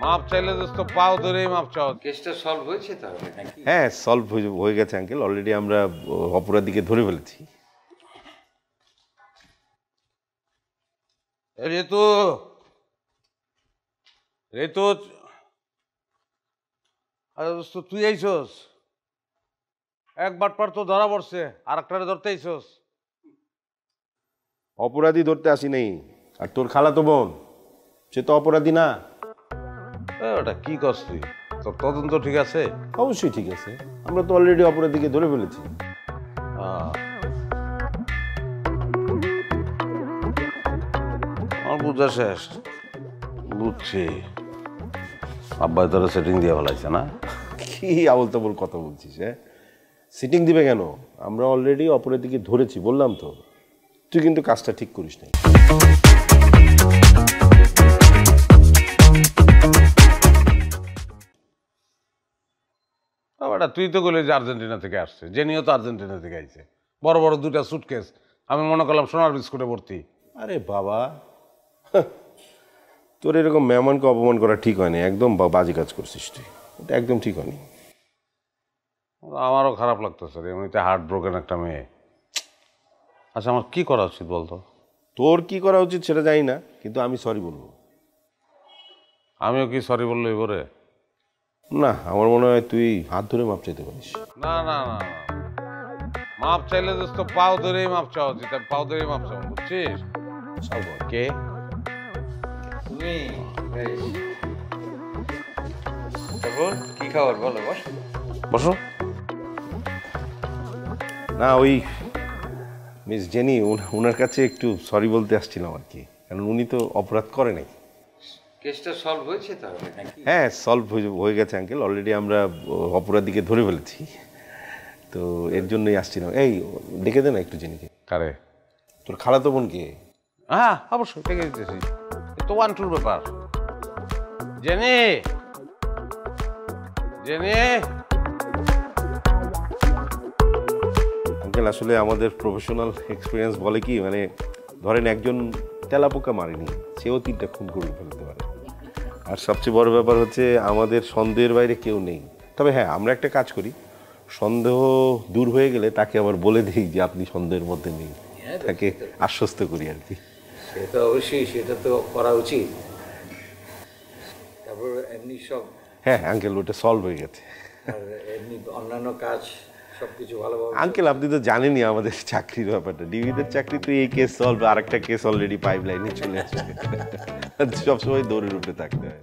মাপ চাইলে দোস্ত পাও ধরেই মাপ চাও। কেসটা সলভ হয়েছে তাহলে নাকি? হ্যাঁ, সলভ হয়ে গেছে আঙ্কেল। অলরেডি আমরা অপরাধীকে ধরে ফেলেছি। ঋতু ঋতু আরে দোস্ত তুই আইছস? একবার পর তো ধরা পড়ছে, আর একটারে ধরতে আইছস। অপরাধী ধরতে আসি নাই। আর তোর খালাতো বোন, সে তো অপরাধী না। ওটা কি করছ তুই? তোর তদন্ত ঠিক আছে? অবশ্যই ঠিক আছে, আমরা তো অলরেডি অপরাধীকে ধরে ফেলেছি। আমার বুঝা শেষ। বুঝছি, আব্বাই তোরা সেটিং দিয়ে ফেলাইছে না? কি আবল তাবল কথা বলছিস? হ্যাঁ, সিটিং দিবে কেন? আমরা অলরেডি অপরাধীকে ধরেছি, বললাম তো। তুই কিন্তু কাজটা ঠিক করিস নাই। তুই তো বলে যে আর্জেন্টিনা থেকে আসছে, জেনিও তো আর্জেন্টিনা থেকে আইছে। বড় বড় দুটা সুটকেস, আমি মনে করলাম সোনার বিস্কুটে ভর্তি। আরে বাবা, তোর এরকম মেহমানকে অপমান করা ঠিক হয়নি। একদম বাজে কাজ করছিস তুই, এটা একদম ঠিক হয়নি। আমারও খারাপ লাগতেছে রে, এমনিতে হার্ট ব্রোকেন একটা মেয়ে। আচ্ছা, আমার কি করা উচিত বলতো? তোর কি করা উচিত সেটা জানি না, কিন্তু আমি সরি বলবো। আমিও কি সরি বললো এবারে? না, আমার মনে হয় তুই হাত ধরে মাপ চাইতে পারিস। না না না, মাপ চাইলে দোস্ত পাও ধরেই মাপ চাওয়া উচিত। আমি পাও ধরেই মাপ চাও, বুঝছিস? কে তুমি? তারপর কি খাবার বলো? বস বসো। না, ওই মিস জেনি, ওনার কাছে একটু সরি বলতে আসছিলাম আর কি, কারণ উনি তো অপরাধ করে নাই। কেসটা সলভ হয়েছে তাহলে নাকি? হ্যাঁ, সলভ হয়ে গেছে আঙ্কেল। অলরেডি আমরা অপরাধীকে ধরে ফেলেছি, তো এর জন্যই আসছিলাম। এই ডেকে দে না একটু জেনিকে। কারে? তোর খালাতো বোনকে। হ্যাঁ অবশ্যই, ডেকে দিতেছি। তো ওয়ান টুর ব্যাপার। Jenny, jenny. আঙ্কেল, আসলে আমাদের প্রফেশনাল এক্সপিরিয়েন্স বলে কি, মানে ধরেন একজন তেলাপোকা মারেনি, সেও 3টা খুন করে ফেলতে পারে। আর সবচেয়ে বড় ব্যাপার হচ্ছে আমাদের সন্দেহের বাইরে কেউ নেই। তবে হ্যাঁ, আমরা একটা কাজ করি, সন্দেহ দূর হয়ে গেলে তাকে আবার বলে দিই যে আপনি সন্দেহের মধ্যে নেই, তাকে আশ্বস্ত করি আর কি। সেটা অবশ্যই, সেটা তো করা উচিত। তারপর এমনি সব। হ্যাঁ আঙ্কেল, ওটা সলভ হয়ে গেছে। আর এমনি অন্যান্য কাজ সবকিছু ভালোভাবে। আঙ্কেল, আপনি তো জানেনই আমাদের চাকরির ব্যাপারটা। ডিবিদের চাকরি তো এই কেস সলভ, আর একটা কেস অলরেডি পাইপ লাইনে চলে আসছে। সবসময় দৌড়ের উপরে থাকতে হয়।